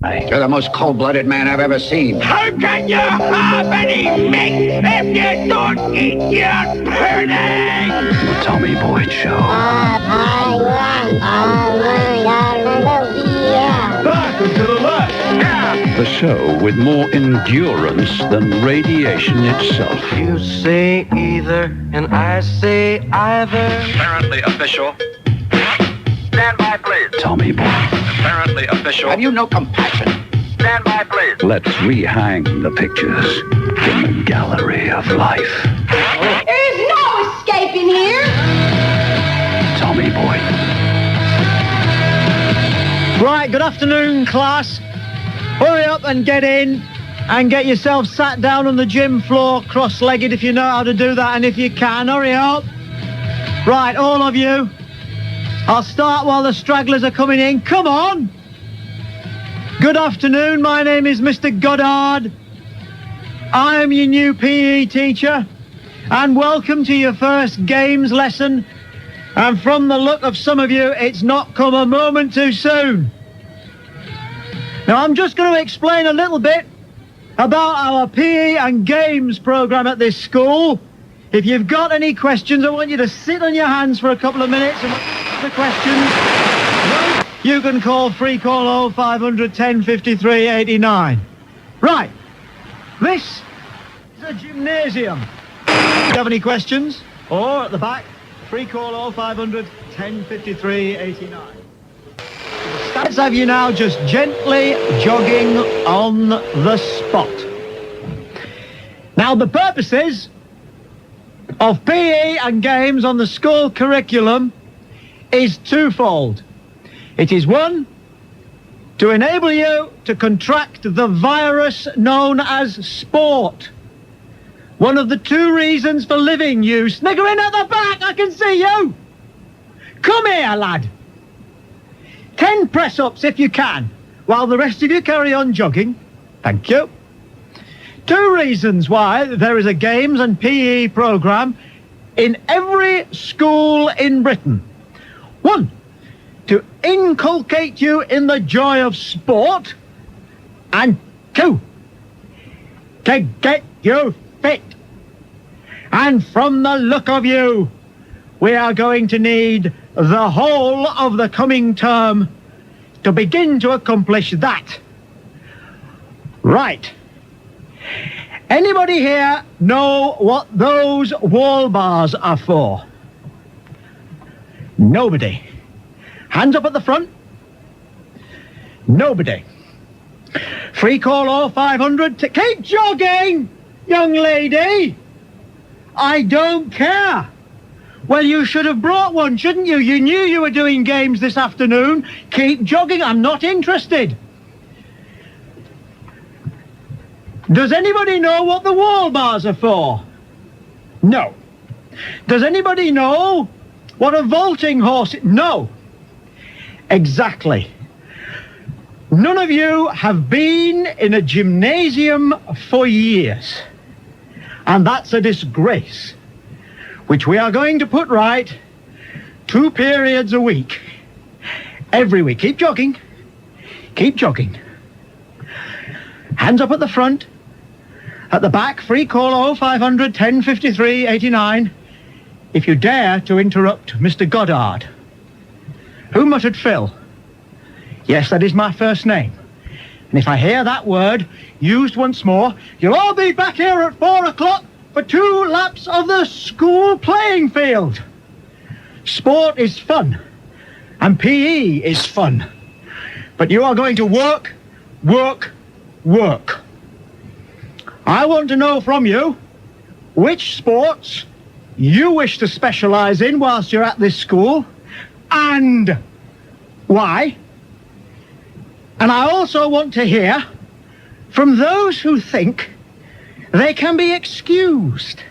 You're the most cold-blooded man I've ever seen. How can you have any meat if you don't eat your pudding? The Tommy Boyds Show. Back and to the left. Yeah. The show with more endurance than radiation itself. You say either, and I say either. Apparently official. Stand by, please. Tommy Boyds. Apparently official. Have you no compassion? Stand by, please. Let's rehang the pictures in the gallery of life. There's no escaping here. Tommy Boyds. Right, good afternoon, class. Hurry up and get in and get yourself sat down on the gym floor, cross-legged if you know how to do that, and if you can, hurry up. Right, all of you. I'll start while the stragglers are coming in. Come on. Good afternoon, my name is Mr. Goddard. I am your new PE teacher, and welcome to your first games lesson. And from the look of some of you, it's not come a moment too soon. Now, I'm just going to explain a little bit about our PE and games programme at this school. If you've got any questions, I want you to sit on your hands for a couple of minutes and the questions. You can call free call 0500 10 53 89. Right. This is a gymnasium. Do you have any questions? Or at the back, free call 0500 10 53 89. Let's have you now just gently jogging on the spot. Now, the purposes of PE and games on the school curriculum is twofold. It is one, to enable you to contract the virus known as sport. One of the two reasons for living, you sniggering at the back, I can see you. Come here, lad. 10 press-ups if you can, while the rest of you carry on jogging. Thank you. Two reasons why there is a games and PE programme in every school in Britain. One, to inculcate you in the joy of sport. And two, to get you fit. And from the look of you, we are going to need the whole of the coming term to begin to accomplish that. Right. Anybody here know what those wall bars are for? Nobody. Hands up at the front. Nobody. Free call 0500 to keep jogging, young lady. I don't care. Well, you should have brought one, shouldn't you? You knew you were doing games this afternoon. Keep jogging. I'm not interested. Does anybody know what the wall bars are for? No. Does anybody know what a vaulting horse is? No. Exactly. None of you have been in a gymnasium for years. And that's a disgrace, which we are going to put right 2 periods a week. Every week. Keep jogging. Keep jogging. Hands up at the front. At the back, free call 0500 10 53 89. If you dare to interrupt Mr. Goddard. Who muttered Phil? Yes, that is my first name. And if I hear that word used once more, you'll all be back here at 4 o'clock for 2 laps of the school playing field. Sport is fun, and PE is fun. But you are going to work, work, work. I want to know from you which sports you wish to specialise in whilst you're at this school, and why. And I also want to hear from those who think they can be excused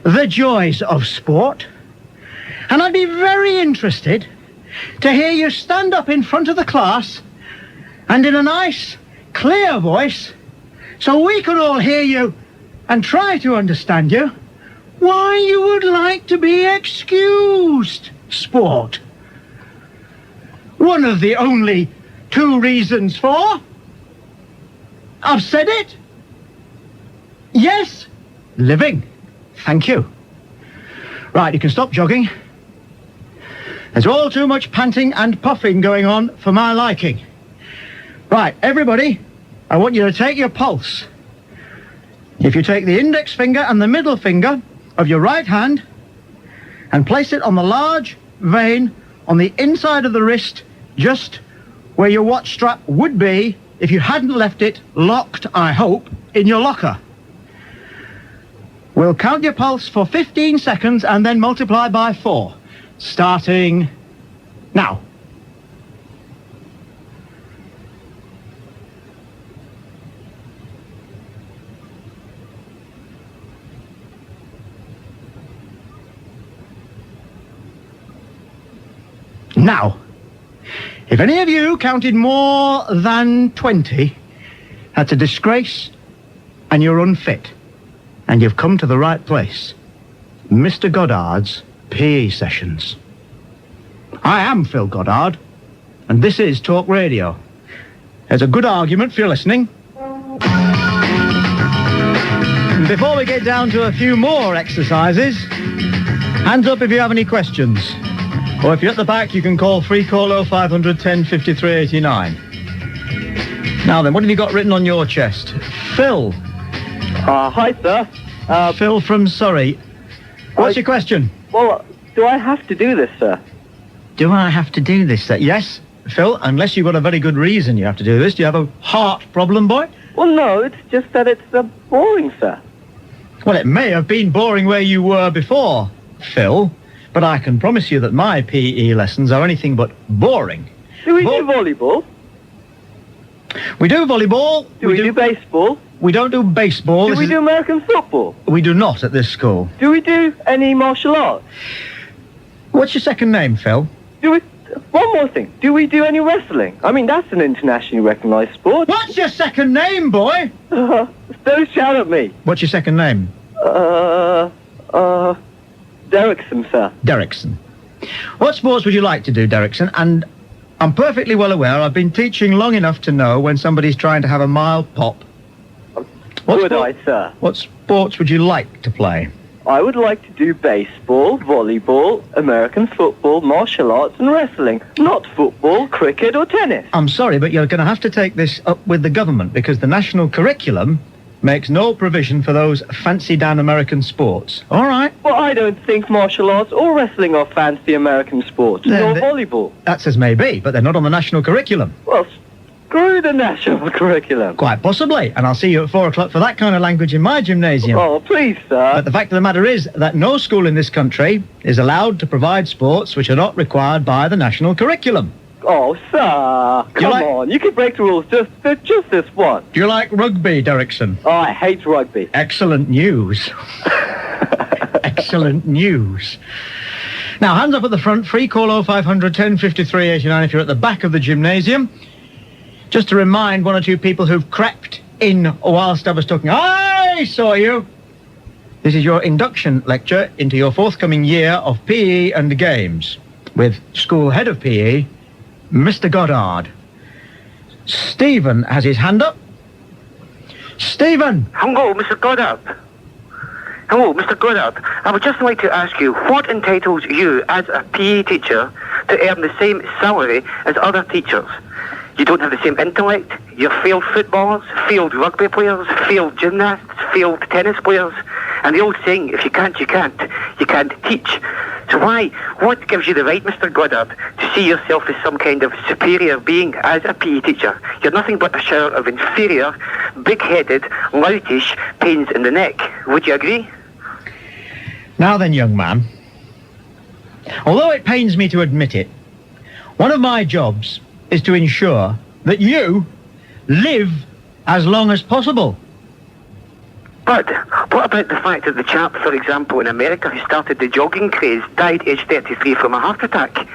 the joys of sport. And I'd be very interested to hear you stand up in front of the class and in a nice, clear voice, so we can all hear you and try to understand you, why you would like to be excused sport. One of the only 2 reasons for. I've said it. Yes, living. Thank you. Right, you can stop jogging. There's all too much panting and puffing going on for my liking. Right, everybody, I want you to take your pulse. If you take the index finger and the middle finger of your right hand and place it on the large vein on the inside of the wrist, just where your watch strap would be if you hadn't left it locked, I hope, in your locker. We'll count your pulse for 15 seconds and then multiply by 4. Starting now. Now, if any of you counted more than 20, that's a disgrace and you're unfit. And you've come to the right place. Mr. Goddard's PE sessions. I am Phil Goddard, and this is Talk Radio. There's a good argument if you're listening. Before we get down to a few more exercises, hands up if you have any questions. Or if you're at the back, you can call free call 0500 10 53 89. Now then, what have you got written on your chest? Phil. Hi, sir. Phil from Surrey. What's your question? Well, do I have to do this, sir? Do I have to do this, sir? Yes, Phil, unless you've got a very good reason you have to do this. Do you have a heart problem, boy? Well, no, it's just that it's boring, sir. Well, it may have been boring where you were before, Phil, but I can promise you that my PE lessons are anything but boring. Do we do volleyball? We do volleyball. Do we do baseball? We don't do baseball. Do we do American football? We do not at this school. Do we do any martial arts? What's your second name, Phil? One more thing. Do we do any wrestling? I mean, that's an internationally recognised sport. What's your second name, boy? Don't shout at me. What's your second name? Derrickson, sir. Derrickson. What sports would you like to do, Derrickson? And I'm perfectly well aware I've been teaching long enough to know when somebody's trying to have a mild pop. Sir? What sports would you like to play? I would like to do baseball, volleyball, American football, martial arts and wrestling. Not football, cricket or tennis. I'm sorry, but you're going to have to take this up with the government because the national curriculum makes no provision for those fancy-down American sports. All right. Well, I don't think martial arts or wrestling are fancy American sports, nor volleyball. That's as may be, but they're not on the national curriculum. Well, screw the national curriculum. Quite possibly, and I'll see you at 4 o'clock for that kind of language in my gymnasium. Oh, please, sir. But the fact of the matter is that no school in this country is allowed to provide sports which are not required by the national curriculum. Oh, sir, come on. You can break the rules just this one. Do you like rugby, Derrickson? Oh, I hate rugby. Excellent news. Excellent news. Now, hands up at the front, free call 0500 10 53 89 if you're at the back of the gymnasium. Just to remind one or two people who've crept in whilst I was talking. I saw you. This is your induction lecture into your forthcoming year of PE and games with school head of PE, Mr. Goddard. Stephen has his hand up. Stephen! Hello, Mr. Goddard. Hello, Mr. Goddard. I would just like to ask you, what entitles you as a PE teacher to earn the same salary as other teachers? You don't have the same intellect. You're failed footballers, failed rugby players, failed gymnasts, failed tennis players. And the old saying, if you can't, you can't. You can't teach. So what gives you the right, Mr. Goddard, to see yourself as some kind of superior being as a PE teacher? You're nothing but a shower of inferior, big-headed, loutish pains in the neck. Would you agree? Now then, young man, although it pains me to admit it, one of my jobs is to ensure that you live as long as possible. But what about the fact that the chap, for example, in America who started the jogging craze died aged 33 from a heart attack?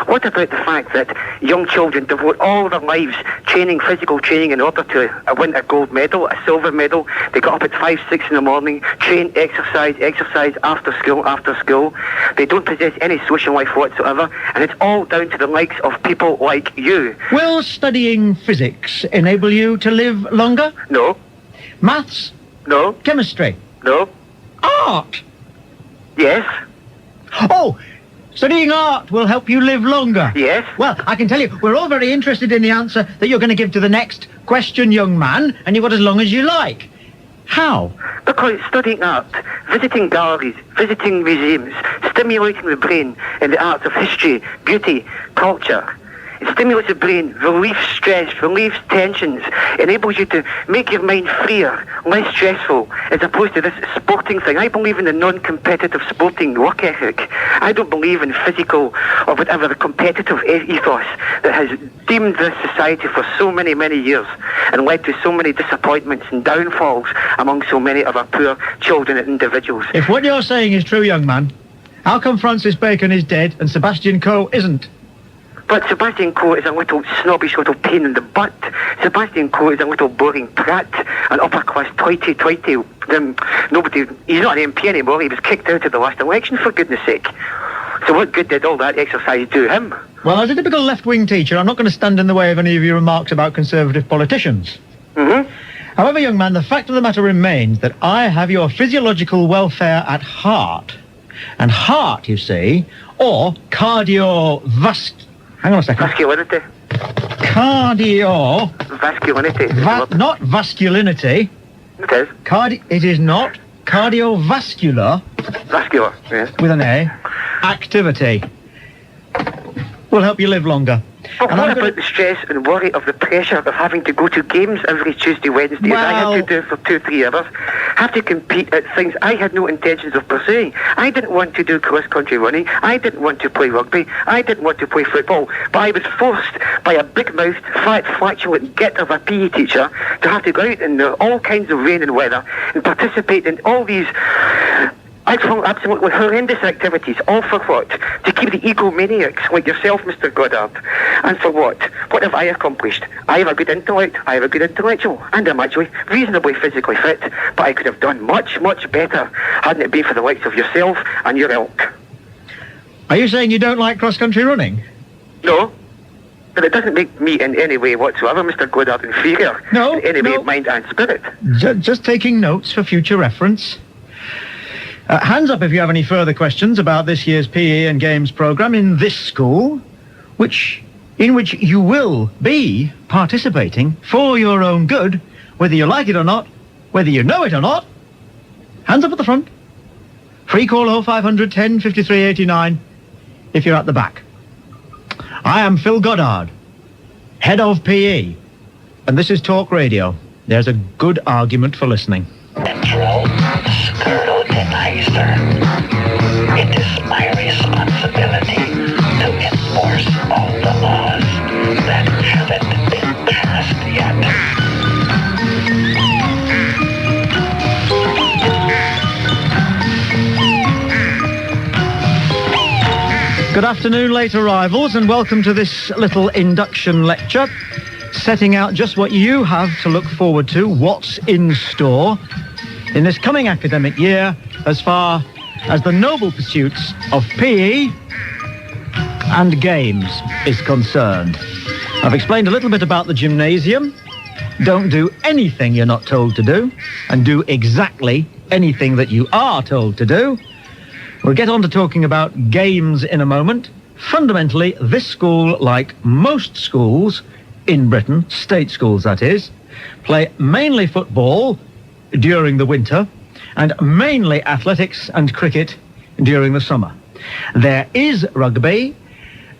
What about the fact that young children devote all their lives training, physical training, in order to win a gold medal, a silver medal. They got up at 5, 6 in the morning, train, exercise after school. They don't possess any social life whatsoever, and it's all down to the likes of people like you. Will studying physics enable you to live longer? No. Maths? No. Chemistry? No. Art? Yes. Oh, studying art will help you live longer. Yes. Well, I can tell you, we're all very interested in the answer that you're going to give to the next question, young man, and you've got as long as you like. How? Because studying art, visiting galleries, visiting museums, stimulating the brain in the arts of history, beauty, culture. It stimulates the brain, relieves stress, relieves tensions, enables you to make your mind freer, less stressful, as opposed to this sporting thing. I believe in the non-competitive sporting work ethic. I don't believe in physical or whatever, the competitive ethos that has deemed this society for so many, many years and led to so many disappointments and downfalls among so many of our poor children and individuals. If what you're saying is true, young man, how come Francis Bacon is dead and Sebastian Coe isn't? But Sebastian Coe is a little snobbish little pain in the butt. Sebastian Coe is a little boring prat, an upper-class toity. He's not an MP anymore. He was kicked out of the last election, for goodness sake. So what good did all that exercise do him? Well, as a typical left-wing teacher, I'm not going to stand in the way of any of your remarks about Conservative politicians. Mm-hmm. However, young man, the fact of the matter remains that I have your physiological welfare at heart. And heart, you see, or Hang on a second. Vascularity. Vasculinity. Not vasculinity. It is. It is not. Cardiovascular. Vascular, yes. With an A. Activity. Will help you live longer. But what about the stress and worry of the pressure of having to go to games every Tuesday, Wednesday, as I had to do for 2-3 hours? Have to compete at things I had no intentions of pursuing. I didn't want to do cross-country running. I didn't want to play rugby. I didn't want to play football. But I was forced by a big-mouthed, flat-flatulent git of a PE teacher to have to go out in all kinds of rain and weather and participate in all these absolutely horrendous activities, all for what? To keep the egomaniacs like yourself, Mr. Goddard. And for what? What have I accomplished? I have a good intellect, I have a good intellectual, and I'm actually reasonably physically fit, but I could have done much, much better hadn't it been for the likes of yourself and your ilk. Are you saying you don't like cross-country running? No. But it doesn't make me in any way whatsoever, Mr. Goddard, inferior in any way of mind and spirit. Just taking notes for future reference. Hands up if you have any further questions about this year's PE and Games programme in this school, in which you will be participating for your own good, whether you like it or not, whether you know it or not. Hands up at the front. Free call 0500 10 53 89 if you're at the back. I am Phil Goddard, head of PE, and this is Talk Radio. There's a good argument for listening. It is my responsibility to enforce all the laws that haven't been passed yet. Good afternoon, late arrivals, and welcome to this little induction lecture, setting out just what you have to look forward to, what's in store in this coming academic year as far as the noble pursuits of PE and games is concerned. I've explained a little bit about the gymnasium. Don't do anything you're not told to do, and do exactly anything that you are told to do. We'll get on to talking about games in a moment. Fundamentally, this school, like most schools in Britain, state schools that is, play mainly football during the winter and mainly athletics and cricket during the summer. There is rugby,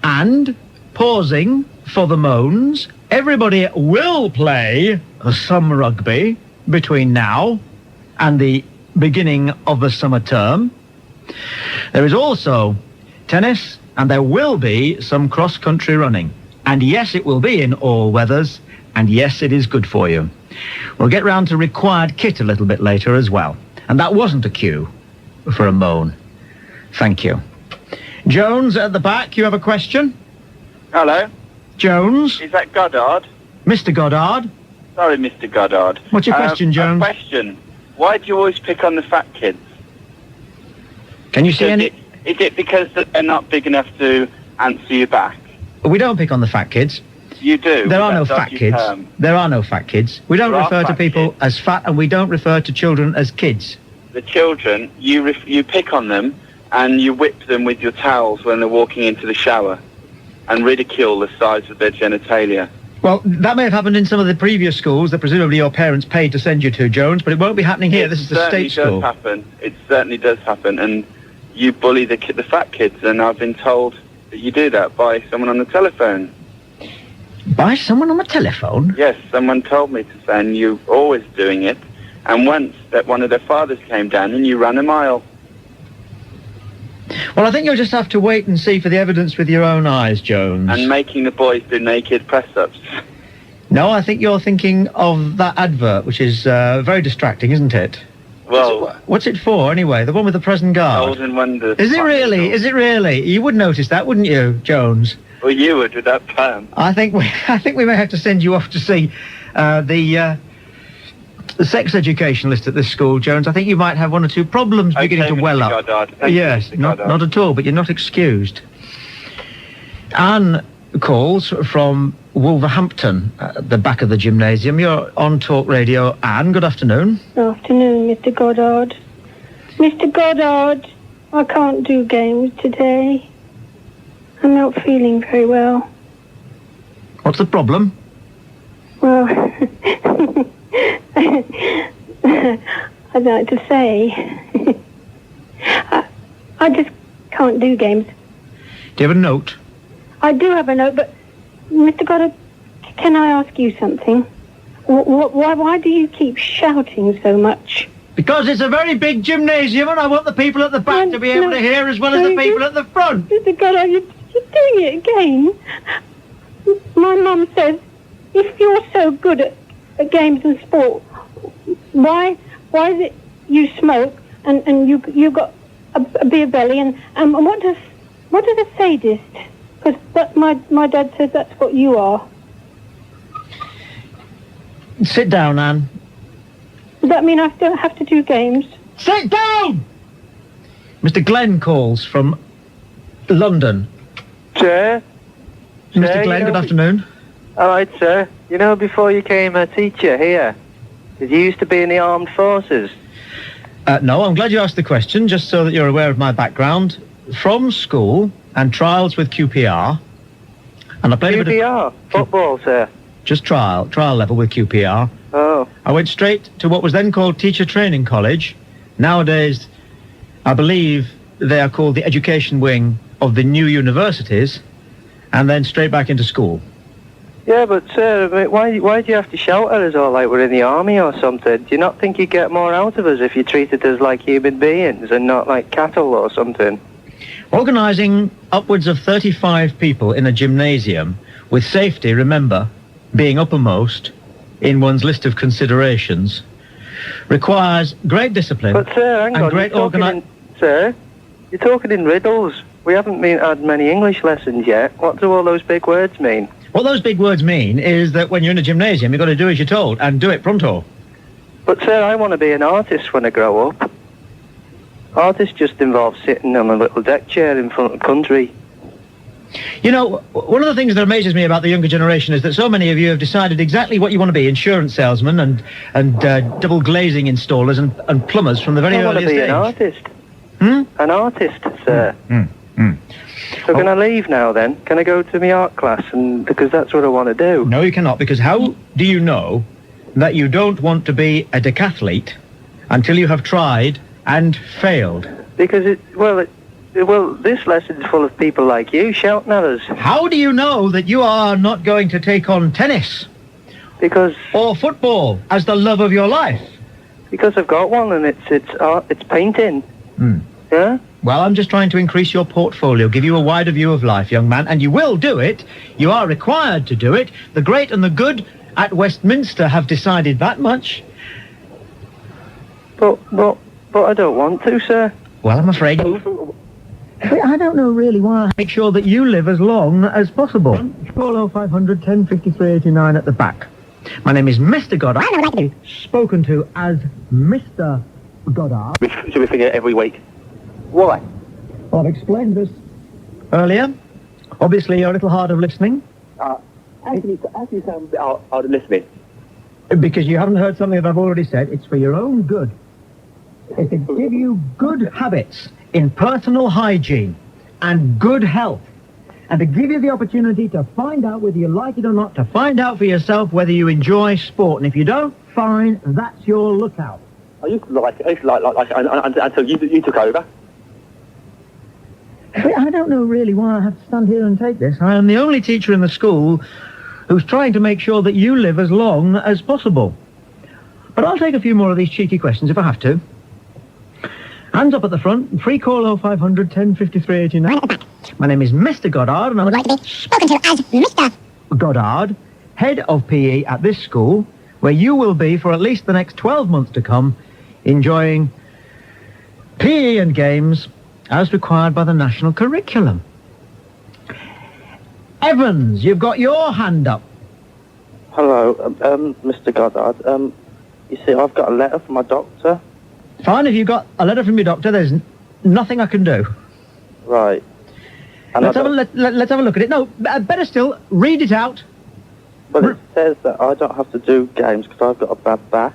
and, pausing for the moans, everybody will play some rugby between now and the beginning of the summer term. There is also tennis, and there will be some cross-country running. And yes, it will be in all weathers, and yes, it is good for you. We'll get round to required kit a little bit later as well. And that wasn't a cue for a moan. Thank you. Jones at the back, you have a question? Hello. Jones? Is that Goddard? Mr. Goddard. Sorry, Mr. Goddard. What's your question, Jones? A question. Why do you always pick on the fat kids? Can you see any... Is it because that they're not big enough to answer you back? We don't pick on the fat kids. You do. There are no fat kids. There are no fat kids. We don't refer to people as fat, and we don't refer to children as kids. The children, you pick on them, and you whip them with your towels when they're walking into the shower, and ridicule the size of their genitalia. Well, that may have happened in some of the previous schools that presumably your parents paid to send you to, Jones, but it won't be happening here. This is the state school. It certainly does happen, and you bully the fat kids, and I've been told that you do that by someone on the telephone. By someone on the telephone? Yes, someone told me to say, and you're always doing it. And once that one of their fathers came down and you ran a mile. Well, I think you'll just have to wait and see for the evidence with your own eyes, Jones. And making the boys do naked press-ups. No, I think you're thinking of that advert, which is very distracting, isn't it? Well... What's it for, anyway? The one with the present guard? Golden Wonders. Is it really? Is it really? You would notice that, wouldn't you, Jones? Well, you would with that perm. I think we may have to send you off to see the sex education list at this school, Jones. I think you might have one or two problems beginning to well up. Yes, not at all, but you're not excused. Anne calls from Wolverhampton, at the back of the gymnasium. You're on Talk Radio. Anne, good afternoon. Good afternoon, Mr. Goddard. Mr. Goddard, I can't do games today. I'm not feeling very well. What's the problem? Well, I'd like to say, I just can't do games. Do you have a note? I do have a note, but Mr. Goddard, can I ask you something? Why do you keep shouting so much? Because it's a very big gymnasium and I want the people at the back to be able to hear as well as the people at the front. Mr. Goddard, you're doing it again. My mum says, if you're so good at games and sport, why is it you smoke and you got a beer belly and what does a sadist? Because my dad says that's what you are. Sit down, Anne. Does that mean I still have to do games? Sit down! Mr. Glenn calls from London. Sir? Mr. Glenn, good afternoon. All right, sir. You know, before you came a teacher here, did you used to be in the armed forces? No, I'm glad you asked the question, just so that you're aware of my background. From school and trials with QPR. And I played QPR? Football, sir? Just trial level with QPR. Oh. I went straight to what was then called Teacher Training College. Nowadays, I believe they are called the Education Wing of the new universities, and then straight back into school. Yeah, but sir, why do you have to shout at us all like we're in the army or something? Do you not think you get more out of us if you treated us like human beings and not like cattle or something? Organising upwards of 35 people in a gymnasium, with safety, remember, being uppermost in one's list of considerations, requires great discipline. But sir, hang on, great sir, you're talking in riddles. We haven't had many English lessons yet. What do all those big words mean? What those big words mean is that when you're in a gymnasium, you've got to do as you're told, and do it pronto. But sir, I want to be an artist when I grow up. Artists just involve sitting on a little deck chair in front of the country. You know, one of the things that amazes me about the younger generation is that so many of you have decided exactly what you want to be: insurance salesmen and double glazing installers and plumbers from the very earliest age. I want to be an artist. An artist, sir. So can I leave now then? Can I go to my art class? Because that's what I want to do. No, you cannot, because how do you know that you don't want to be a decathlete until you have tried and failed? Because this lesson's full of people like you shouting at us. How do you know that you are not going to take on tennis? Or football as the love of your life? Because I've got one, and it's art, it's painting. Yeah? Well, I'm just trying to increase your portfolio, give you a wider view of life, young man, and you will do it. You are required to do it. The great and the good at Westminster have decided that much. But I don't want to, sir. Well, I'm afraid... I don't know really why. Make sure that you live as long as possible. Call 0500 1053 89 at the back. My name is Mr. Goddard. I would like to be spoken to as Mr. Goddard. Should we figure it every week? Why? I've explained this earlier. Obviously, you're a little hard of listening. As you sound a bit hard of listening. Because you haven't heard something that I've already said. It's for your own good. It's to give you good habits in personal hygiene and good health. And to give you the opportunity to find out whether you like it or not, to find out for yourself whether you enjoy sport. And if you don't, fine, that's your lookout. I used to like it until you took over. I don't know really why I have to stand here and take this. I am the only teacher in the school who's trying to make sure that you live as long as possible. But I'll take a few more of these cheeky questions if I have to. Hands up at the front. Free call 0500 1053 89. My name is Mr. Goddard, and I would like to be spoken to as Mr. Goddard, head of PE at this school, where you will be for at least the next 12 months to come, enjoying PE and games as required by the national curriculum. Evans, you've got your hand up. Hello, Mr. Goddard. You see, I've got a letter from my doctor. Fine, if you've got a letter from your doctor, there's nothing I can do. Right. And let's have a look at it. No, better still, read it out. Well, it says that I don't have to do games because I've got a bad back.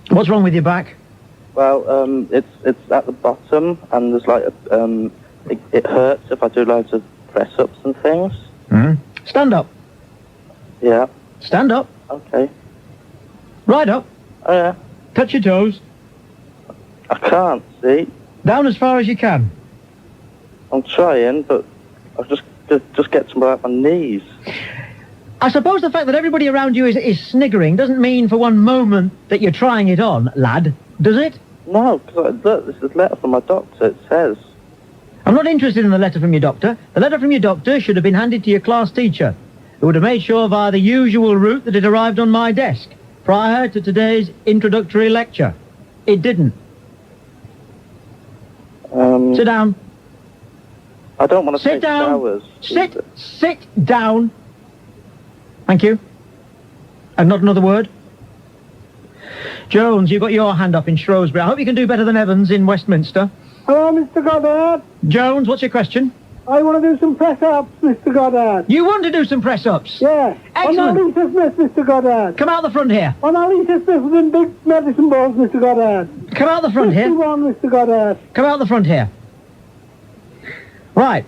What's wrong with your back? Well, it's at the bottom, and there's like it hurts if I do loads of press-ups and things. Stand up. Yeah. Stand up. Okay. Right up. Oh, yeah. Touch your toes. I can't, see? Down as far as you can. I'm trying, but I just get to about my knees. I suppose the fact that everybody around you is sniggering doesn't mean for one moment that you're trying it on, lad, does it? No, because look, this is a letter from my doctor. It says... I'm not interested in the letter from your doctor. The letter from your doctor should have been handed to your class teacher, who would have made sure via the usual route that it arrived on my desk prior to today's introductory lecture. It didn't. Sit down. I don't want to sit take down. showers. Sit down. Thank you. And not another word. Jones, you've got your hand up in Shrewsbury. I hope you can do better than Evans in Westminster. Hello, Mr. Goddard. Jones, what's your question? I want to do some press-ups, Mr. Goddard. You want to do some press-ups? Yes. Excellent. On Alicia Smith, Mr. Goddard. Come out the front here. On Alicia Smith within big medicine balls, Mr. Goddard. Come out the front here. 51, Mr. Goddard. Come out the front here. Right.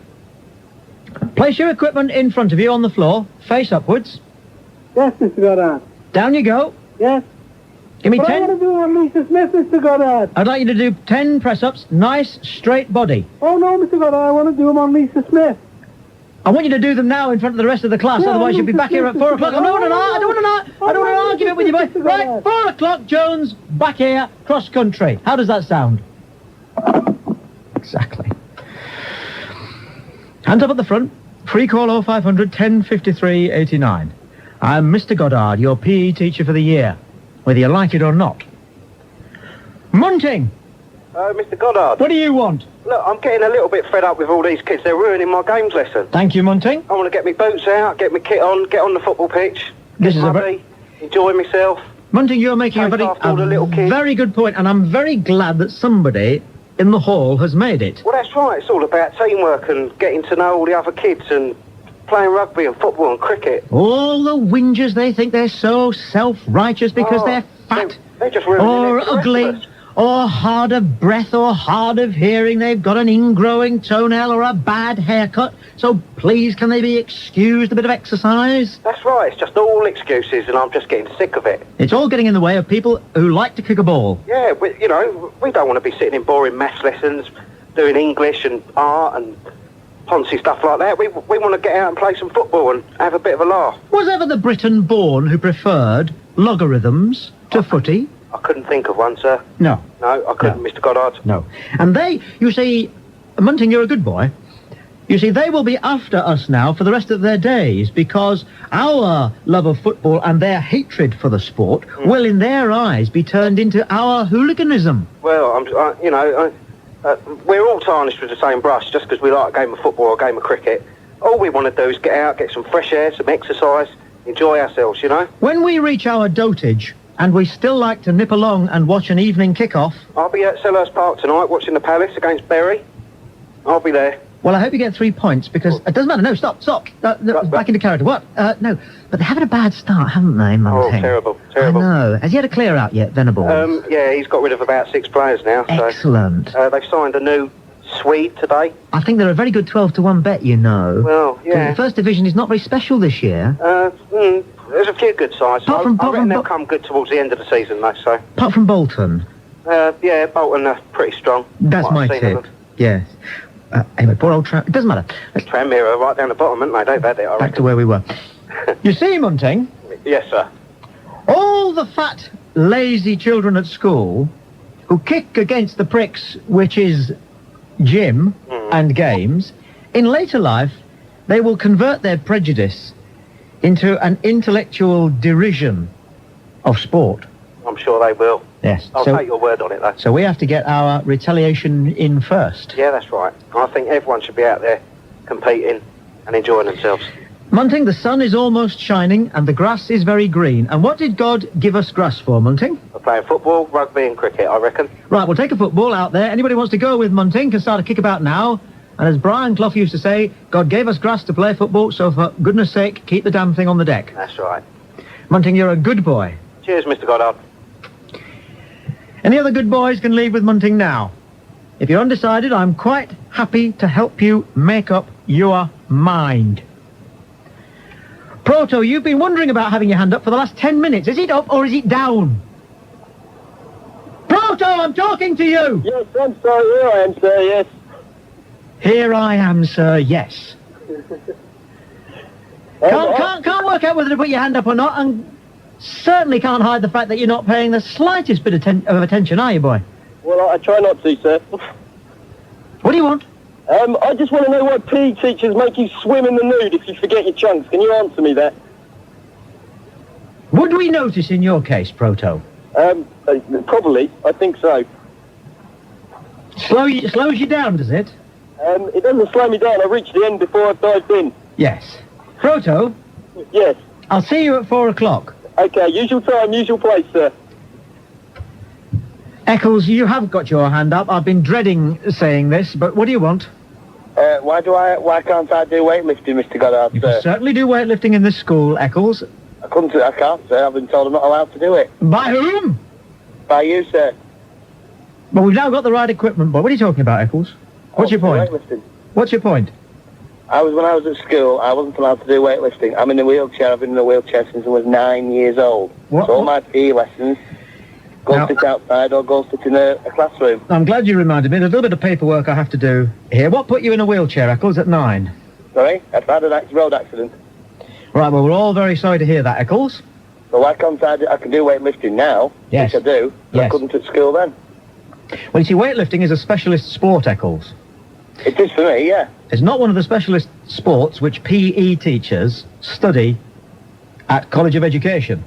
Place your equipment in front of you on the floor, face upwards. Yes, Mr. Goddard. Down you go. Yes. Give me but 10. I want to do on Alicia Smith, Mr. Goddard. I'd like you to do 10 press-ups, nice, straight body. Oh, no, Mr. Goddard, I want to do them on Lisa Smith. I want you to do them now in front of the rest of the class, otherwise you'll be back here at 4 o'clock. I don't want to argue with you, boy. Right, 4 o'clock, Jones, back here, cross-country. How does that sound? Exactly. Hands up at the front. Free call 0500 1053 89. I'm Mr. Goddard, your PE teacher for the year, whether you like it or not. Munting! Mr. Goddard. What do you want? Look, I'm getting a little bit fed up with all these kids. They're ruining my games lesson. Thank you, Munting. I want to get my boots out, get my kit on, get on the football pitch. This is enjoy myself. Munting, you're making a very good point, and I'm very glad that somebody in the hall has made it. Well, that's right. It's all about teamwork and getting to know all the other kids and playing rugby and football and cricket. All the whingers, they think they're so self-righteous because they're fat they're just ruining or it for the ugly rest of us. or hard of breath or hard of hearing. They've got an ingrowing toenail or a bad haircut. So please, can they be excused a bit of exercise? That's right. It's just all excuses and I'm just getting sick of it. It's all getting in the way of people who like to kick a ball. Yeah, we don't want to be sitting in boring maths lessons, doing English and art and poncy stuff like that. We want to get out and play some football and have a bit of a laugh. Was ever the Briton born who preferred logarithms to footy? I couldn't think of one, sir. No. No, I couldn't, Mr. Goddard. No. And they, you see, Munting, you're a good boy. You see, they will be after us now for the rest of their days because our love of football and their hatred for the sport will, in their eyes, be turned into our hooliganism. Well, We're all tarnished with the same brush just because we like a game of football or a game of cricket. All we want to do is get out, get some fresh air, some exercise, enjoy ourselves, you know? When we reach our dotage and we still like to nip along and watch an evening kick-off... I'll be at Selhurst Park tonight watching the Palace against Bury. I'll be there. Well, I hope you get 3 points, because... It doesn't matter. No, stop. Back into character. What? No. But they're having a bad start, haven't they, Munting? Oh, terrible. I know. Has he had a clear out yet, Venables? Yeah, he's got rid of about 6 players now. Excellent. So, they've signed a new Swede today. I think they're a very good 12-to-1 bet, you know. Well, yeah. The first division is not very special this year. There's a few good sides. I reckon they'll come good towards the end of the season, though, so... Apart from Bolton? Yeah, Bolton are pretty strong. That's my tip. Yes. Anyway, poor old Tram... It doesn't matter. Tranmere are right down the bottom, haven't they? They've had it, I reckon. Back to where we were. You see, Munting? Yes, sir. All the fat, lazy children at school who kick against the pricks, which is gym and games, in later life, they will convert their prejudice into an intellectual derision of sport. I'm sure they will. Yes. I'll take your word on it, though. So we have to get our retaliation in first. Yeah, that's right. I think everyone should be out there competing and enjoying themselves. Munting, the sun is almost shining and the grass is very green. And what did God give us grass for, Munting? We're playing football, rugby and cricket, I reckon. Right, we'll take a football out there. Anybody wants to go with Munting can start a kickabout now. And as Brian Clough used to say, God gave us grass to play football, so for goodness sake, keep the damn thing on the deck. That's right. Munting, you're a good boy. Cheers, Mr. Goddard. Any other good boys can leave with Munting now. If you're undecided, I'm quite happy to help you make up your mind. Proto, you've been wondering about having your hand up for the last 10 minutes. Is it up or is it down? Proto, I'm talking to you! Yes, I'm sorry, here I am, sir, yes. Here I am, sir, yes. Can't work out whether to put your hand up or not, and certainly can't hide the fact that you're not paying the slightest bit of attention, are you, boy? Well, I try not to, sir. What do you want? I just want to know why PE teachers make you swim in the nude if you forget your chunks. Can you answer me that? Would we notice in your case, Proto? Probably. I think so. Slows you down, does it? It doesn't slow me down. I reach the end before I've dived in. Yes. Proto? Yes. I'll see you at 4 o'clock. Okay, usual time, usual place, sir. Eccles, you have got your hand up. I've been dreading saying this, but what do you want? Why can't I do weightlifting, Mr. Goddard, You sir? can certainly do weightlifting in this school, Eccles. I can't, sir. I've been told I'm not allowed to do it. By whom? By you, sir. Well, we've now got the right equipment, boy. What are you talking about, Eccles? What's your point? Weightlifting. What's your point? When I was at school, I wasn't allowed to do weightlifting. I'm in a wheelchair. I've been in a wheelchair since I was 9 years old. What? So all my PE lessons, go sit outside or go sit in a classroom. I'm glad you reminded me. There's a little bit of paperwork I have to do here. What put you in a wheelchair, Eccles, at 9? Sorry? I've had a road accident. Right, well, we're all very sorry to hear that, Eccles. So why can't I can do weightlifting now, Yes. which I do, but I couldn't at school then. Well, you see, weightlifting is a specialist sport, Eccles. It is for me, yeah. It's not one of the specialist sports which PE teachers study at College of Education.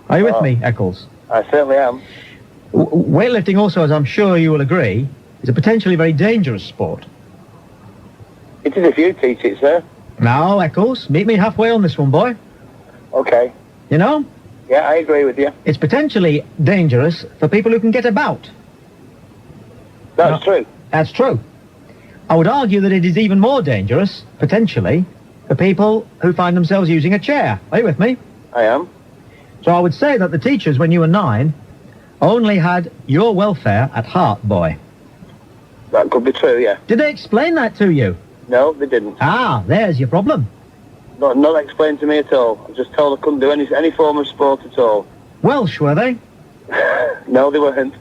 Are you with me, Eccles? I certainly am. Weightlifting also, as I'm sure you will agree, is a potentially very dangerous sport. It is if you teach it, sir. Now, Eccles, meet me halfway on this one, boy. Okay. You know? Yeah, I agree with you. It's potentially dangerous for people who can get about. That's true. That's true. I would argue that it is even more dangerous, potentially, for people who find themselves using a chair. Are you with me? I am. So I would say that the teachers, when you were 9, only had your welfare at heart, boy. That could be true, yeah. Did they explain that to you? No, they didn't. Ah, there's your problem. Not explained to me at all. I was just told I couldn't do any form of sport at all. Welsh, were they? No, they weren't.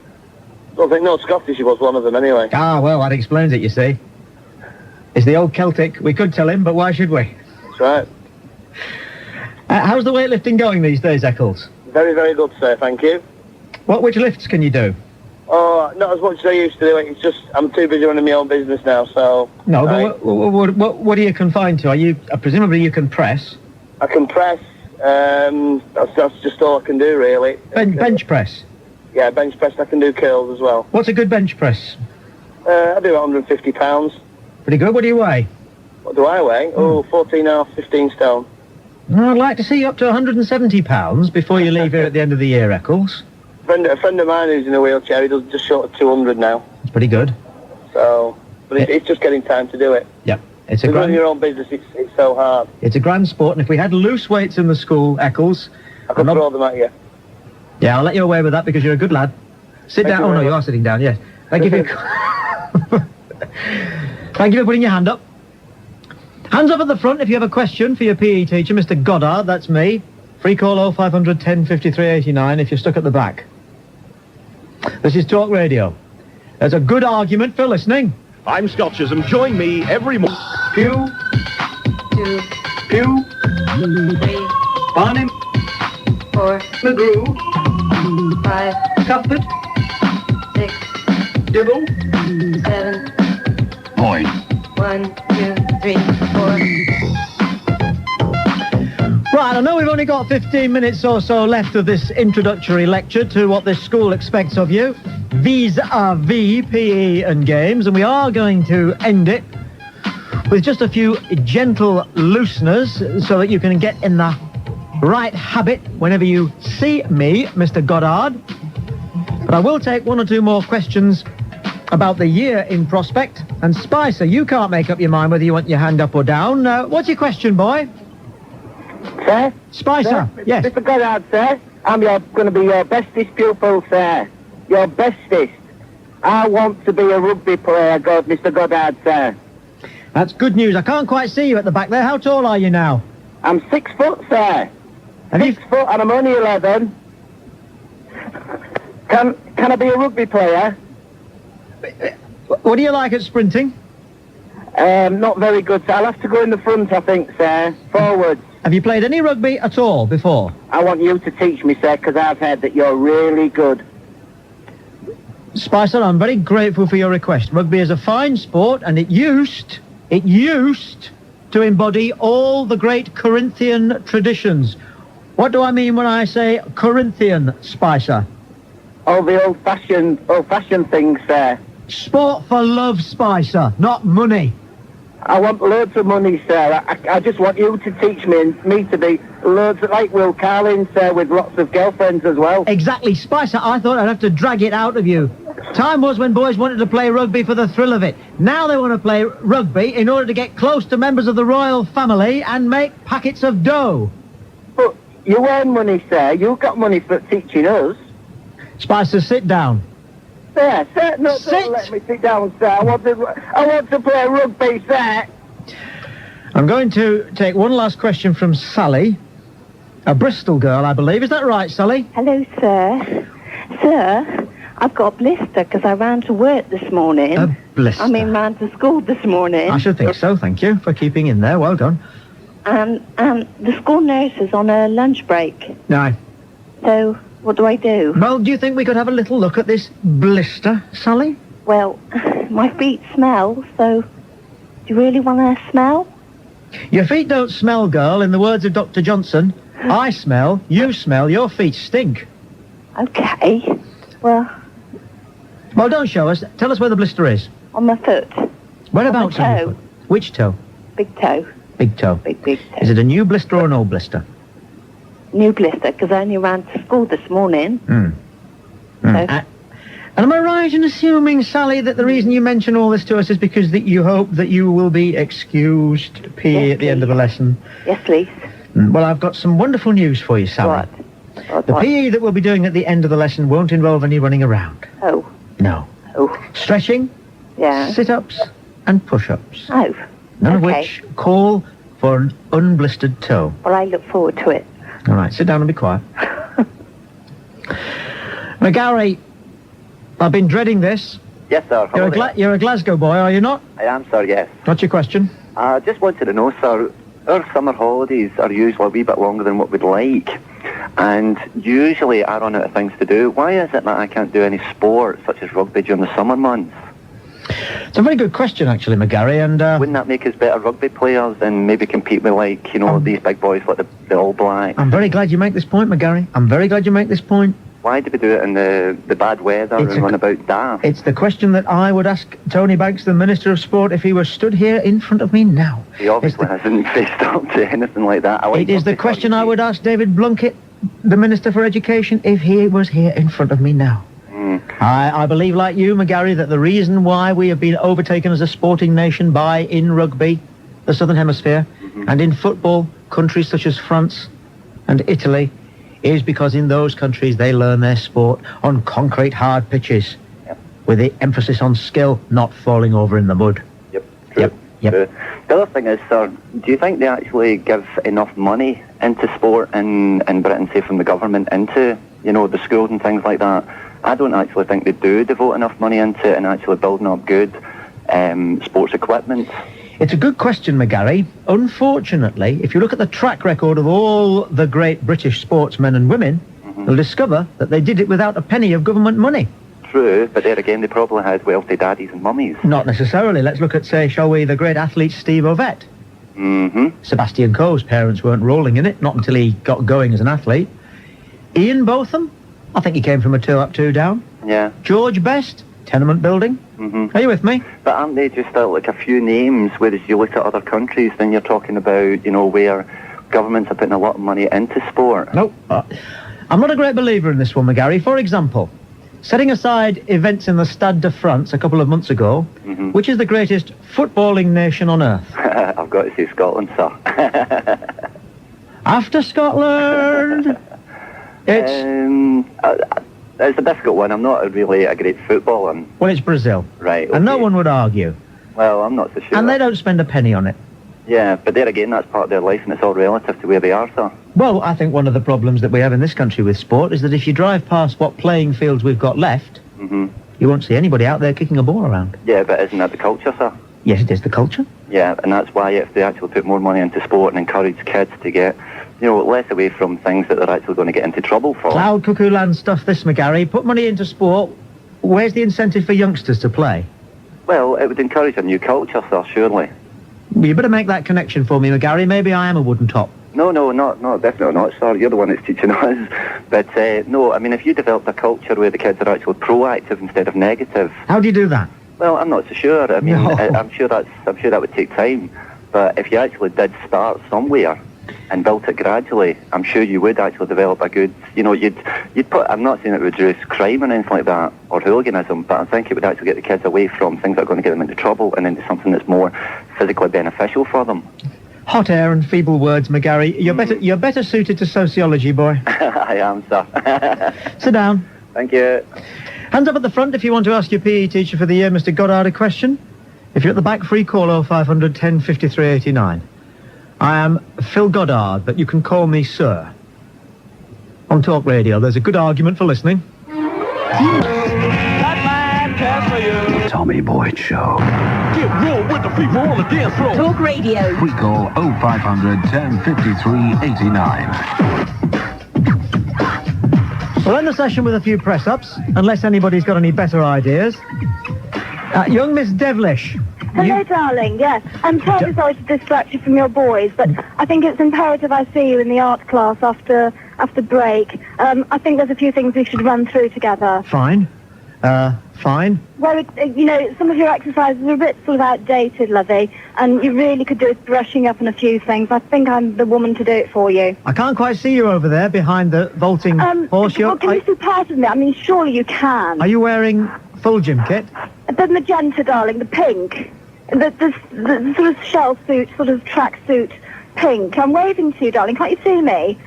I don't think Scottish was one of them anyway. Ah, well, that explains it, you see. It's the old Celtic. We could tell him, but why should we? That's right. How's the weightlifting going these days, Eccles? Very, very good, sir, thank you. Which lifts can you do? Oh, not as much as I used to do. It's just, I'm too busy running my own business now, so... No, but what are you confined to? Presumably you can press. I can press. That's just all I can do, really. Bench press? Yeah, bench press. I can do curls as well. What's a good bench press? I'd be about 150 pounds. Pretty good. What do you weigh? What do I weigh? Oh, 14 and a half, 15 stone. Well, I'd like to see you up to 170 pounds before you leave here at the end of the year, Eccles. A friend of mine who's in a wheelchair, he does just short of 200 now. It's pretty good. So, but it's just getting time to do it. Yep. It's a running your own business, it's so hard. It's a grand sport, and if we had loose weights in the school, Eccles... I could throw them at you. Yeah, I'll let you away with that because you're a good lad. Sit down. Oh, no, you are sitting down, yes. Thank you for... Thank you for putting your hand up. Hands up at the front if you have a question for your PE teacher, Mr. Goddard, that's me. Free call 0500 10 53 89 if you're stuck at the back. This is Talk Radio. There's a good argument for listening. I'm Scotchism. Join me every morning. Pew. 2, Pew. 3, Barnum. 4, McGrew. 5, Cuthbert. 6, Dibble. 7, Boyd. 1, 2, 3, 4. Right, I know we've only got 15 minutes or so left of this introductory lecture to what this school expects of you, vis-a-vis PE and games, and we are going to end it with just a few gentle looseners so that you can get in the right habit whenever you see me, Mr. Goddard. But I will take one or two more questions about the year in prospect. And Spicer, you can't make up your mind whether you want your hand up or down. What's your question, boy? Sir? Spicer, Sir? yes. Mr. Goddard, sir. I'm going to be your bestest pupil, sir. Your bestest. I want to be a rugby player, Mr. Goddard, sir. That's good news. I can't quite see you at the back there. How tall are you now? I'm 6 foot, sir. 6 foot and I'm only 11. Can I be a rugby player? What do you like at sprinting? Not very good, sir. I'll have to go in the front, I think, sir. Forwards. Have you played any rugby at all before? I want you to teach me, sir, because I've heard that you're really good. Spicer, I'm very grateful for your request. Rugby is a fine sport, and it used to embody all the great Corinthian traditions. What do I mean when I say Corinthian, Spicer? All the old-fashioned things, sir. Sport for love, Spicer, not money. I want loads of money, sir. I just want you to teach me and me to be loads like Will Carlin, sir, with lots of girlfriends as well. Exactly, Spicer. I thought I'd have to drag it out of you. Time was when boys wanted to play rugby for the thrill of it. Now they want to play rugby in order to get close to members of the royal family and make packets of dough. But you earn money, sir. You've got money for teaching us. Spicer, sit down. Sir, no, don't let me sit down, sir. I want to play rugby, sir. I'm going to take one last question from Sally, a Bristol girl, I believe. Is that right, Sally? Hello, sir. Sir, I've got a blister because I ran to work this morning. A blister? ran to school this morning. I should think so, thank you for keeping in there. Well done. And the school nurse is on a lunch break. No. So, what do I do? Well, do you think we could have a little look at this blister, Sally? Well, my feet smell, so do you really want to smell? Your feet don't smell, girl, in the words of Dr. Johnson. I smell, you smell, your feet stink. Okay. Well, don't show us. Tell us where the blister is. on my foot. Whereabouts on your foot? Which toe? Big toe. Big toe. Big toe. Is it a new blister or an old blister? New blister, because I only ran to school this morning. And am I right in assuming, Sally, that the reason you mention all this to us is because that you hope that you will be excused PE at the end of the lesson? Yes, please. Well, I've got some wonderful news for you, Sally. What? The PE that we'll be doing at the end of the lesson won't involve any running around. Oh. No. Oh. Stretching, Yeah. sit-ups and push-ups. Oh. None of Okay. which call for an unblistered toe. Well, I look forward to it. All right, sit down and be quiet. Now, Gary, I've been dreading this. Yes, sir. You're a Glasgow boy, are you not? I am, sir, yes. What's your question? I just wanted to know, sir, our summer holidays are usually a wee bit longer than what we'd like. And usually I run out of things to do. Why is it that I can't do any sport, such as rugby, during the summer months? It's a very good question, actually, McGarry, and... Wouldn't that make us better rugby players and maybe compete with, like, these big boys like the All Blacks? I'm very glad you make this point, McGarry. I'm very glad you make this point. Why do we do it in the bad weather and run about daft? It's the question that I would ask Tony Banks, the Minister of Sport, if he were stood here in front of me now. He obviously hasn't faced up to anything like that. It is the question I would ask David Blunkett, the Minister for Education, if he was here in front of me now. I believe, like you, McGarry, that the reason why we have been overtaken as a sporting nation by, in rugby, the Southern Hemisphere, and in football, countries such as France and Italy, is because in those countries they learn their sport on concrete hard pitches, with the emphasis on skill, not falling over in the mud. True. The other thing is, sir, do you think they actually give enough money into sport in Britain, say from the government, into, the schools and things like that? I don't actually think they do devote enough money into it and actually building up good sports equipment. It's a good question, McGarry. Unfortunately, if you look at the track record of all the great British sportsmen and women, you'll discover that they did it without a penny of government money. True, but there again, they probably had wealthy daddies and mummies. Not necessarily. Let's look at, say, shall we, the great athlete Steve Ovett. Sebastian Coe's parents weren't rolling in it, not until he got going as an athlete. Ian Botham, I think he came from a 2 up, 2 down. Yeah. George Best, tenement building. Are you with me? But aren't they just like a few names, whereas you look at other countries, then you're talking about, where governments are putting a lot of money into sport? No. I'm not a great believer in this one, McGarry. For example, setting aside events in the Stade de France a couple of months ago, which is the greatest footballing nation on earth? I've got to say Scotland, sir. After Scotland, it's a difficult one. I'm not really a great footballer. Well, it's Brazil. Right. And no one would argue. Well, I'm not so sure. And they don't spend a penny on it. Yeah, but there again, that's part of their life and it's all relative to where they are, sir. Well, I think one of the problems that we have in this country with sport is that if you drive past what playing fields we've got left, you won't see anybody out there kicking a ball around. Yeah, but isn't that the culture, sir? Yes, it is the culture. Yeah, and that's why if they actually put more money into sport and encourage kids to get, less away from things that they're actually going to get into trouble for. Cloud cuckoo land stuff, this, McGarry. Put money into sport. Where's the incentive for youngsters to play? Well, it would encourage a new culture, sir, surely. Well, you better make that connection for me, McGarry. Maybe I am a wooden top. No, definitely not, sir. You're the one that's teaching us. But, no, I mean, if you develop a culture where the kids are actually proactive instead of negative... How do you do that? Well, I'm not so sure. I mean, I'm sure that would take time. But if you actually did start somewhere and built it gradually, I'm sure you would actually develop a good, you'd put, I'm not saying it would reduce crime or anything like that, or hooliganism, but I think it would actually get the kids away from things that are going to get them into trouble and into something that's more physically beneficial for them. Hot air and feeble words, McGarry. You're better suited to sociology, boy. I am, sir. Sit down. Thank you. Hands up at the front if you want to ask your PE teacher for the year, Mr. Goddard, a question. If you're at the back, free call 0500 10 53 89. I am Phil Goddard, but you can call me Sir. On Talk Radio, there's a good argument for listening. Tommy Boyds Show. Get real with the people on the dance floor. Talk Radio. We call 0500 10 53 89. We'll end the session with a few press-ups, unless anybody's got any better ideas. Young Miss Devlish. Hello, darling. Yes, I'm terribly sorry to distract you from your boys, but I think it's imperative I see you in the art class after break. I think there's a few things we should run through together. Fine. Fine. Well, some of your exercises are a bit sort of outdated, Lovey, and you really could do with brushing up on a few things. I think I'm the woman to do it for you. I can't quite see you over there behind the vaulting horse. Well, can you see part of me? I mean, surely you can. Are you wearing full gym kit? The magenta, darling, the pink. The sort of shell suit, sort of track suit pink. I'm waving to you, darling. Can't you see me?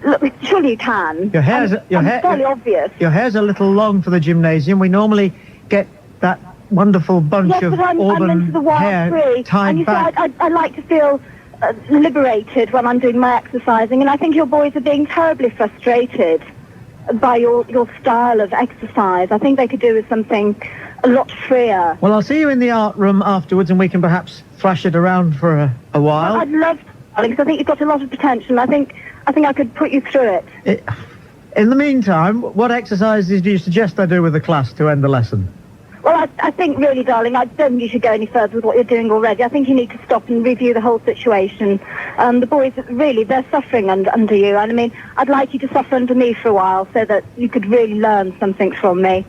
Look, surely you can. Your hair's fairly obvious. Your hair's a little long for the gymnasium. We normally get that wonderful bunch of auburn I'm into the wild hair free. tied And you back. see, I like to feel liberated when I'm doing my exercising, and I think your boys are being terribly frustrated by your style of exercise. I think they could do with something a lot freer. Well, I'll see you in the art room afterwards, and we can perhaps thrash it around for a while. I'd love to, darling, because I think you've got a lot of potential. I think I could put you through it. In the meantime, what exercises do you suggest I do with the class to end the lesson? Well, I think really, darling, I don't think you should go any further with what you're doing already. I think you need to stop and review the whole situation. The boys, really, they're suffering under you. And I mean, I'd like you to suffer under me for a while so that you could really learn something from me.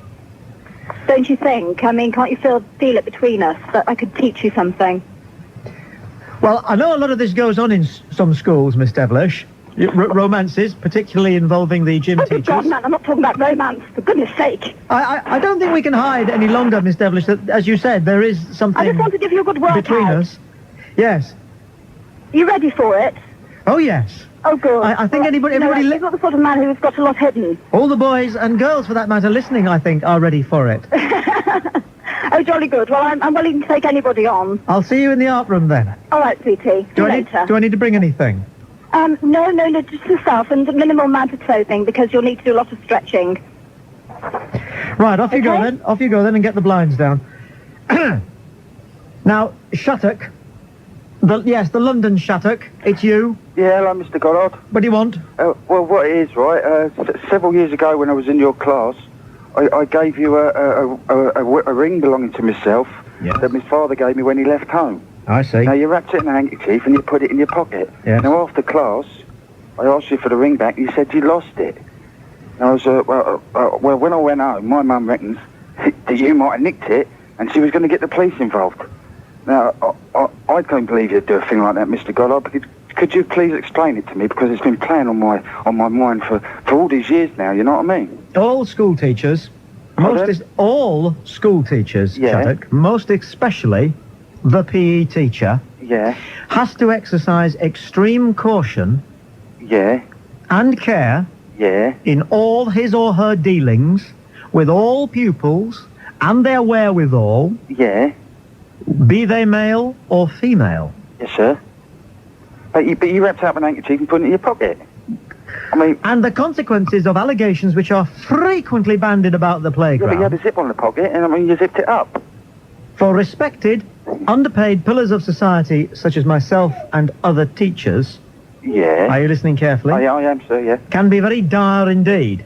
Don't you think? I mean, can't you feel it between us that I could teach you something? Well, I know a lot of this goes on in some schools, Miss Devilish. Romances, particularly involving the gym teachers. God, man, I'm not talking about romance, for goodness sake. I don't think we can hide any longer, Miss Devilish, that, as you said, there is something I just want to give you a good workout. between us. Yes. You ready for it? Oh, yes. Oh, good. I think everybody... He's not the sort of man who's got a lot hidden. All the boys and girls, for that matter, listening, I think, are ready for it. Oh, jolly good. Well, I'm willing to take anybody on. I'll see you in the art room, then. All right, sweetie. Do I later. need to bring anything? No, just yourself and a minimal amount of clothing because you'll need to do a lot of stretching. Right, off you go then. Off you go then and get the blinds down. Now, Shattuck. The London Shattuck. It's you. Yeah, hello, Mr. Goddard. What do you want? Well, what it is, right, several years ago when I was in your class, I gave you a ring belonging to myself that my father gave me when he left home. I see. Now, you wrapped it in a handkerchief and you put it in your pocket. Yes. Now, after class, I asked you for the ring back and you said you lost it. And I was, well, when I went home, my mum reckons that you might have nicked it and she was going to get the police involved. Now, I don't believe you'd do a thing like that, Mr. Goddard. Could you please explain it to me? Because it's been playing on my mind for all these years now, you know what I mean? All school teachers, all school teachers, Shattuck, most especially the PE teacher, has to exercise extreme caution and care in all his or her dealings with all pupils and their wherewithal, be they male or female. Yes, sir. But you wrapped up an handkerchief and put it in your pocket. I mean... And the consequences of allegations which are frequently bandied about the playground... Yeah, but you had a zip on the pocket, and I mean, you zipped it up. For respected, underpaid pillars of society, such as myself and other teachers... Yeah. Are you listening carefully? I am, sir, yeah. Can be very dire indeed.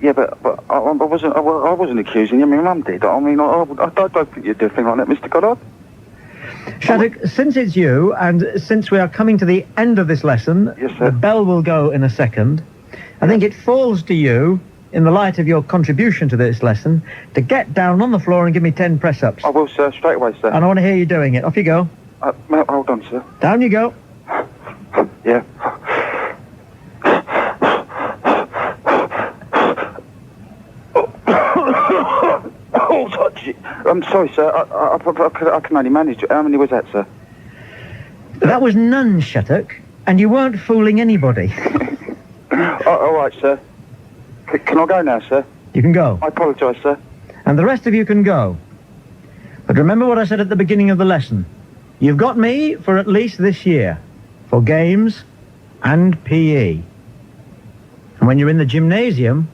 Yeah, but I wasn't accusing you. My mum did. I mean, I don't think you'd do a thing like that, Mr. Goddard. Shattuck, since it's you, and since we are coming to the end of this lesson, the bell will go in a second. I think it falls to you, in the light of your contribution to this lesson, to get down on the floor and give me 10 press-ups. I will, sir, straight away, sir. And I want to hear you doing it. Off you go. Hold on, sir. Down you go. Yeah. Oh, touch it. I'm sorry, sir. I can only manage it. How many was that, sir? That was none, Shattuck, and you weren't fooling anybody. All right, sir. Can I go now, sir? You can go. I apologise, sir. And the rest of you can go. But remember what I said at the beginning of the lesson. You've got me for at least this year, for games and PE. And when you're in the gymnasium,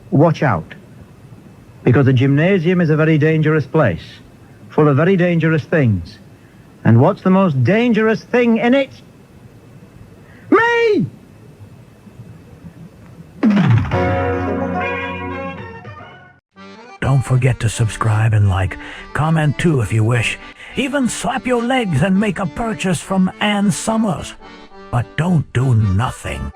watch out. Because the gymnasium is a very dangerous place, full of very dangerous things. And what's the most dangerous thing in it? Me! Don't forget to subscribe and like. Comment too if you wish. Even slap your legs and make a purchase from Ann Summers. But don't do nothing.